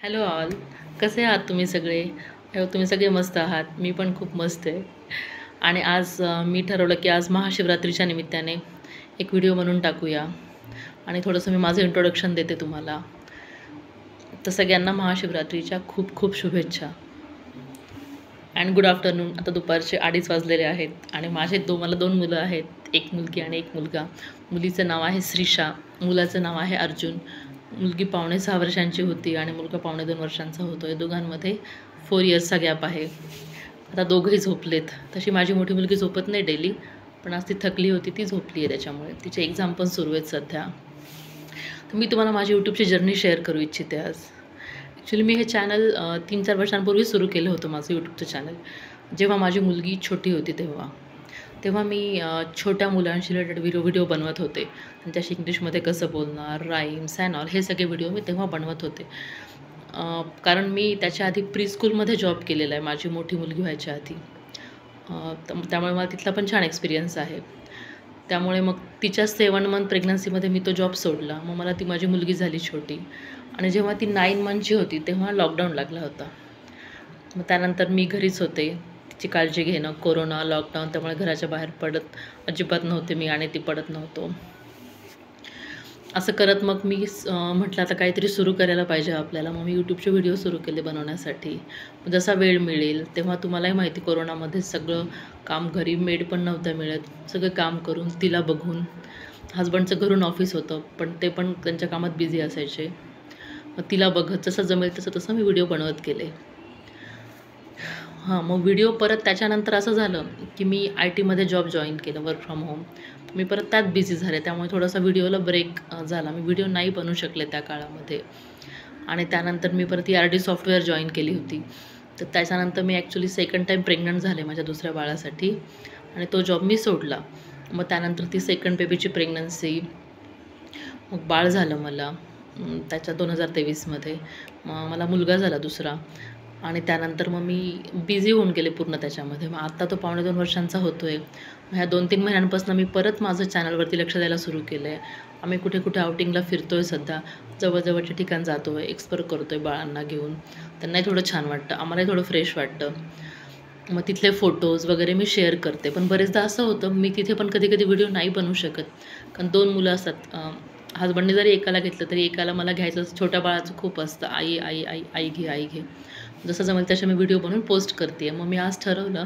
Hello all, कसे आहात तुम्ही सगळे? तुम्ही सगळे मस्त आहात. मी पण खूप मस्त आहे. आणि आज मी ठरवलं की आज महाशिवरात्रीच्या निमित्ताने एक व्हिडिओ बनवून टाकूया आणि थोडंसं मी माझं इंट्रोडक्शन देते तुम्हाला. तर सगळ्यांना महाशिवरात्रीच्या खूप खूप शुभेच्छा अँड गुड आफ्टरनून. आता दुपारचे 2:30 वाजलेले आहेत आणि मला 2 मुलं आहेत. एक मुलगी आणि एक मुलगा. मुलीचं नाव आहे श्रीषा, मुलाचं नाव आहे अर्जुन. मुलगी 5.5 वर्षांची होती आणि मुलगा 2.25 वर्षांचा होतो आहे. दोघांमध्ये 4 इयर्सचा गॅप आहे. आता दोघंही झोपलेत. तशी माझी मोठी मुलगी झोपत नाही डेली, पण आज ती थकली होती, ती झोपली आहे त्याच्यामुळे. तिचे एक्झाम पण सुरू आहेत सध्या. तर मी तुम्हाला माझी यूट्यूबची जर्नी शेअर करू इच्छिते आज. ॲक्च्युली मी हे चॅनल 3-4 वर्षांपूर्वी सुरू केलं होतं माझं यूट्यूबचं चॅनल. जेव्हा माझी मुलगी छोटी होती तेव्हा मी छोट्या मुलांशी रिलेटेड व्हिडिओ बनवत होते. त्यांच्याशी इंग्लिशमध्ये कसं बोलणार, राईम्स अँड ऑल हे सगळे व्हिडिओ मी तेव्हा बनवत होते. कारण मी त्याच्या आधी प्रीस्कूलमध्ये जॉब केलेला आहे माझी मोठी मुलगी व्हायच्या आधी. त्यामुळे मला तिथला पण छान एक्सपिरियन्स आहे. त्यामुळे मग तिच्या 7 मंथ प्रेग्नन्सीमध्ये मी तो जॉब सोडला. मग मला ती माझी मुलगी झाली छोटी आणि जेव्हा ती 9 मंथची होती तेव्हा लॉकडाऊन लागला होता. मग त्यानंतर मी घरीच होते. तिची काळजी घेणं, कोरोना, लॉकडाऊन त्यामुळे घराच्या बाहेर पडत अजिबात नव्हते मी आणि ती पडत नव्हतो. असं करत मग मी म्हटलं आता काहीतरी सुरू करायला पाहिजे आपल्याला. मग मी यूट्यूबचे व्हिडिओ सुरू केले बनवण्यासाठी. जसा वेळ मिळेल तेव्हा तुम्हालाही माहिती कोरोनामध्ये सगळं काम घरी मेड पण नव्हतं मिळत. सगळं काम करून तिला बघून हसबंडचं घरून ऑफिस होतं पण ते पण त्यांच्या कामात बिझी असायचे. मग तिला बघत जसं जमेल तसं मी व्हिडिओ बनवत गेले. मग व्हिडिओ परत त्याच्यानंतर असं झालं की मी IT मध्ये जॉब जॉईन केलं, वर्क फ्रॉम होम. मी परत त्यात बिझी झाले त्यामुळे थोडासा व्हिडिओला ब्रेक झाला. मी व्हिडिओ नाही बनवू शकले त्या काळामध्ये. आणि त्यानंतर मी परत ERD सॉफ्टवेअर जॉईन केली होती. तर त्याच्यानंतर मी ॲक्च्युली सेकंड टाईम प्रेग्नंट झाले माझ्या दुसऱ्या बाळासाठी आणि तो जॉब मी सोडला. मग त्यानंतर ती सेकंड बेबीची प्रेग्नन्सी, मग बाळ झालं मला त्याच्या 2023मध्ये. मला मुलगा झाला दुसरा आणि त्यानंतर मग मी बिझी होऊन गेले पूर्ण त्याच्यामध्ये. मग आत्ता तो 2.25 वर्षांचा होतो आहे. ह्या 2-3 महिन्यांपासून मी परत माझं चॅनलवरती लक्ष द्यायला सुरू केलं आहे. आम्ही कुठे कुठे आउटिंगला फिरतो आहे सध्या. जवळजवळच्या ठिकाण जातो आहे, एक्सप्लोर करतो आहे बाळांना घेऊन. त्यांनाही थोडं छान वाटतं, आम्हालाही थोडं फ्रेश वाटतं. मग तिथले फोटोज वगैरे मी शेअर करते. पण बरेचदा असं होतं मी तिथे पण कधी व्हिडिओ नाही बनवू शकत. कारण 2 मुलं असतात. हसबंडने जरी एकाला घेतलं तरी एकाला मला घ्यायचं. छोट्या बाळाचं खूप असतं, आई आई आई आई घे आई घे. जसं जमेल तसे मी व्हिडिओ बनवून पोस्ट करते आहे. मग मी आज ठरवलं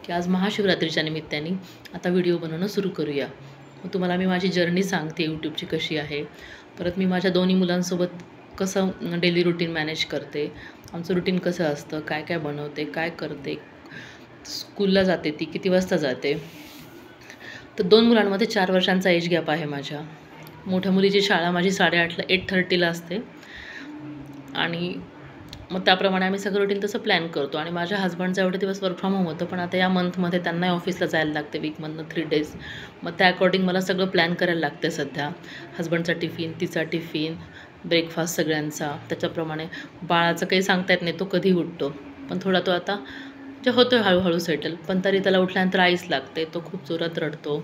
की आज महाशिवरात्रीच्या निमित्ताने आता व्हिडिओ बनवणं सुरू करूया. मग तुम्हाला मी माझी जर्नी सांगते यूट्यूबची कशी आहे. परत मी माझ्या दोन्ही मुलांसोबत कसं डेली रुटीन मॅनेज करते, आमचं रुटीन कसं असतं, काय काय बनवते, काय करते, स्कूलला जाते ती किती वाजता जाते. तर 2 मुलांमध्ये 4 वर्षांचा एज गॅप आहे माझ्या. मोठ्या मुलीची शाळा माझी 8:30ला 8:30ला असते आणि मग त्याप्रमाणे आम्ही सगळं रुटीन तसं प्लॅन करतो. आणि माझ्या हसबंडचं एवढे दिवस वर्क फ्रॉम होम होतं पण आता या मंथमध्ये त्यांनाही ऑफिसला जायला लागते वीकमधनं 3 डेज. मग त्या अकॉर्डिंग मला सगळं प्लॅन करायला लागते सध्या. हसबंडचा टिफिन, तिचा टिफिन, ब्रेकफास्ट सगळ्यांचा. त्याच्याप्रमाणे बाळाचं काही सांगता येत नाही तो कधी उठतो. पण थोडा तो आता जे होतो आहे हळूहळू सेटल. पण तरी त्याला उठल्यानंतर आईच लागते, तो खूप जोरात रडतो.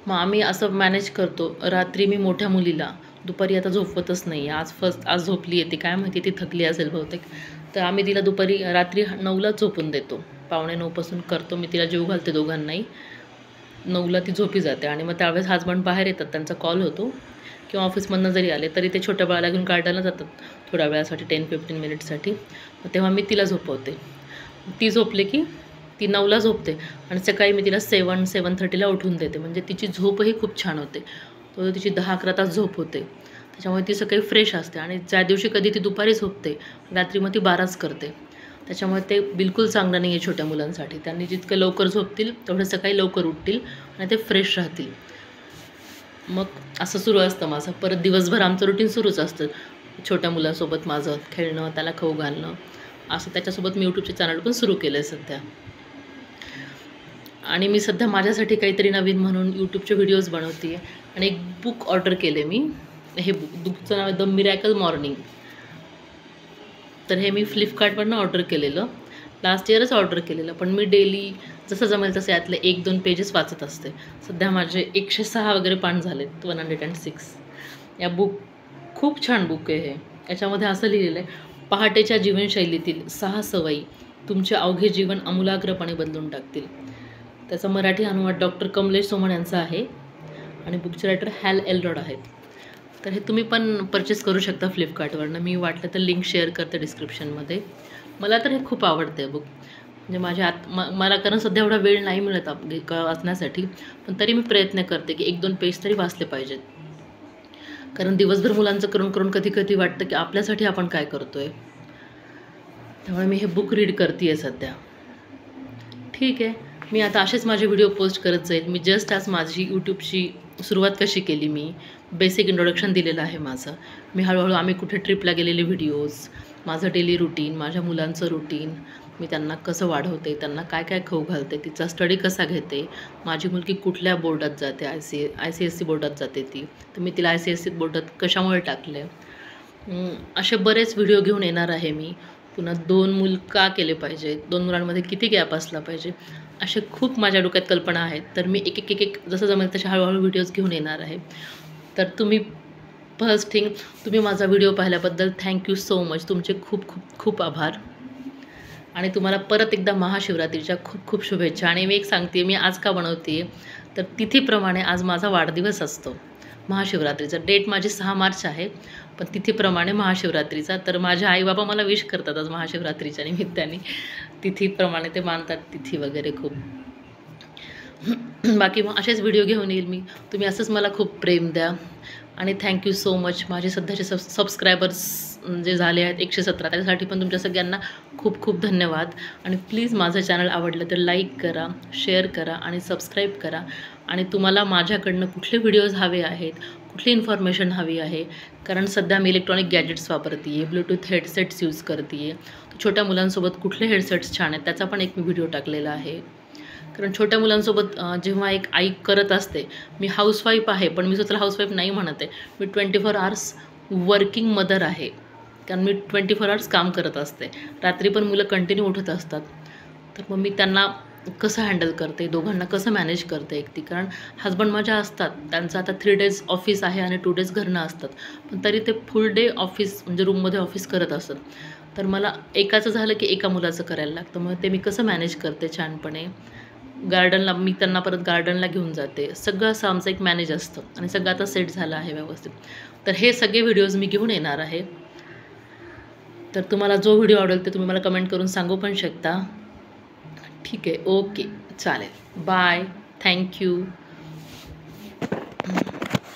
मग आम्ही असं मॅनेज करतो. रात्री मी मोठ्या मुलीला दुपारी आता झोपवतच नाही. आज झोपली आहे ती, काय माहिती ती थकली असेल बहुतेक. तर आम्ही तिला रात्री 9लाच झोपून देतो. 8:45 करतो मी तिला जेवू घालते दोघांनाही. 9ला ती झोपी जाते आणि मग त्यावेळेस हसबंड बाहेर येतात, त्यांचा कॉल होतो किंवा ऑफिसमधनं जरी आले तरी ते छोट्या बाळाला घेऊन गार्डनला जातात थोड्या वेळासाठी, 10-15 मिनिटसाठी. मग तेव्हा मी तिला झोपवते. ती झोपली की ती 9ला झोपते आणि सकाळी मी तिला 7-7:30ला उठवून देते. म्हणजे तिची झोपही खूप छान होते. तिची 10-11 तास झोप होते. त्याच्यामुळे ती सकाळी फ्रेश असते. आणि ज्या दिवशी कधी ती दुपारी झोपते रात्री मग ती 12च करते. त्याच्यामुळे ते बिलकुल चांगलं नाही आहे छोट्या मुलांसाठी. त्यांनी जितकं लवकर झोपतील तेवढं सकाळी लवकर उठतील आणि ते फ्रेश राहतील. मग असं सुरू असतं माझं. परत दिवसभर आमचं रुटीन सुरूच असतं. छोट्या मुलासोबत माझं खेळणं, त्याला खाऊ घालणं, असं त्याच्यासोबत मी यूट्यूबचे चॅनल पण सुरू केलं आहे सध्या. आणि मी सध्या माझ्यासाठी काहीतरी नवीन म्हणून यूट्यूबचे व्हिडिओज बनवते आहे. आणि एक बुक ऑर्डर केले मी. हे बुकचं नाव आहे द मिरॅकल मॉर्निंग. तर हे मी फ्लिपकार्टवरनं ऑर्डर केलेलं. लास्ट इयरच ऑर्डर केलेलं. पण मी डेली जसं जमेल तसं यातले 1-2 पेजेस वाचत असते. सध्या माझे 106 वगैरे पान झालेत, 106. खूप छान बुक आहे हे. याच्यामध्ये असं लिहिलेलं आहे, पहाटेच्या जीवनशैलीतील 6 सवयी तुमचे अवघे जीवन आमूलाग्रपणे बदलून टाकतील. त्याचा मराठी अनुवाद डॉक्टर कमलेश सोमण यांचा आहे आणि बुकचे रायटर हॅल एल्रॉड आहेत. तर हे तुम्ही पण परचेस करू शकता फ्लिपकार्टवरनं. मी वाटलं तर लिंक शेअर करते डिस्क्रिप्शनमध्ये. मला तर हे खूप आवडतं आहे बुक. म्हणजे माझ्या मला कारण सध्या एवढा वेळ नाही मिळत वाचण्यासाठी, पण तरी मी प्रयत्न करते की 1-2 पेज तरी वाचले पाहिजेत. कारण दिवसभर मुलांचं करून करून कधी कधी वाटतं की आपल्यासाठी आपण काय करतो आहे. त्यामुळे मी हे बुक रीड करते आहे सध्या. ठीक आहे, मी आता असेच माझे व्हिडिओ पोस्ट करत जाईल. मी जस्ट आज माझी यूट्यूबची सुरुवात कशी केली, मी बेसिक इंट्रोडक्शन दिलेलं आहे माझं. मी हळूहळू आम्ही कुठे ट्रिपला गेलेले व्हिडिओज, माझं डेली रुटीन, माझ्या मुलांचं रुटीन, मी त्यांना कसं वाढवते, त्यांना काय काय खाऊ घालते, तिचा स्टडी कसा घेते, माझी मुलगी कुठल्या बोर्डात जाते, ICSE बोर्डात जाते ती, तर मी तिला ICSE बोर्डात कशामुळे टाकले, असे बरेच व्हिडिओ घेऊन येणार आहे मी. पुन्हा 2 मूल का केले पाहिजे, 2 मुलांमध्ये किती गॅप असला पाहिजे, असे खूप माझ्या डोक्यात कल्पना आहेत. तर मी एक जसं जमेल तसे हळूहळू व्हिडिओज घेऊन येणार आहे. तर तुम्ही फर्स्ट थिंग, तुम्ही माझा व्हिडिओ पाहिल्याबद्दल थँक्यू सो मच. तुमचे खूप खूप खूप आभार. आणि तुम्हाला परत एकदा महाशिवरात्रीच्या खूप खूप शुभेच्छा. आणि मी एक सांगते, मी आज का बनवते तर तिथीप्रमाणे आज माझा वाढदिवस असतो महाशिवरात्रीचा. डेट माझी 6 मार्च आहे, पण तिथीप्रमाणे महाशिवरात्रीचा. तर माझे आई बाबा मला विश करतात आज महाशिवरात्रीच्या निमित्ताने. तिथीप्रमाणे ते मानतात तिथी वगैरे खूप. बाकी मग असेच व्हिडिओ घेऊन येईल मी. तुम्ही असंच मला खूप प्रेम द्या. आणि थँक्यू सो मच. माझे सध्याचे सबस्क्रायबर्स जे झाले आहेत 117, त्याच्यासाठी पण तुमच्या सगळ्यांना खूप खूप धन्यवाद. आणि प्लीज माझं चॅनल आवडलं तर लाईक करा, शेअर करा आणि सबस्क्राईब करा. आणि तुम्हाला माझ्याकडनं कुठले व्हिडिओज हवे आहेत, कुठली इन्फॉर्मेशन हवी आहे, कारण सध्या मी इलेक्ट्रॉनिक गॅजेट्स वापरते आहे, ब्लूटूथ हेडसेट्स यूज करते आहे. छोट्या मुलांसोबत कुठले हेडसेट्स छान आहेत त्याचा पण एक मी व्हिडिओ टाकलेला आहे. कारण छोट्या मुलांसोबत जेव्हा एक आई करत असते, मी हाऊसवाईफ आहे, पण मी स्वतःला हाऊसवाईफ नाही म्हणत आहे. मी 24 आवर्स वर्किंग मदर आहे. कारण मी 24 आवर्स काम करत असते. रात्री पण मुलं कंटिन्यू उठत असतात. तर मग मी त्यांना कसं हँडल करते, दोघांना कसं मॅनेज करते एकटी. कारण हजबंड माझ्या असतात, त्यांचं आता 3 डेज ऑफिस आहे आणि 2 डेज घरनं असतात. पण तरी ते फुल डे ऑफिस म्हणजे रूममध्ये ऑफिस करत असतात. तर मला एकाचं झालं की एका मुलाचं करायला लागतं. मग ते मी कसं मॅनेज करते छानपणे. गार्डनला मी त्यांना परत गार्डनला घेऊन जाते. सगळं असं आमचं एक मॅनेज असतं आणि सगळं आता सेट झालं आहे व्यवस्थित. तर हे सगळे व्हिडिओज मी घेऊन येणार आहे. तर तुम्हाला जो व्हिडिओ आवडेल ते तुम्ही मला कमेंट करून सांगू पण शकता. ठीक आहे, ओके, चालेल. Bye, thank you.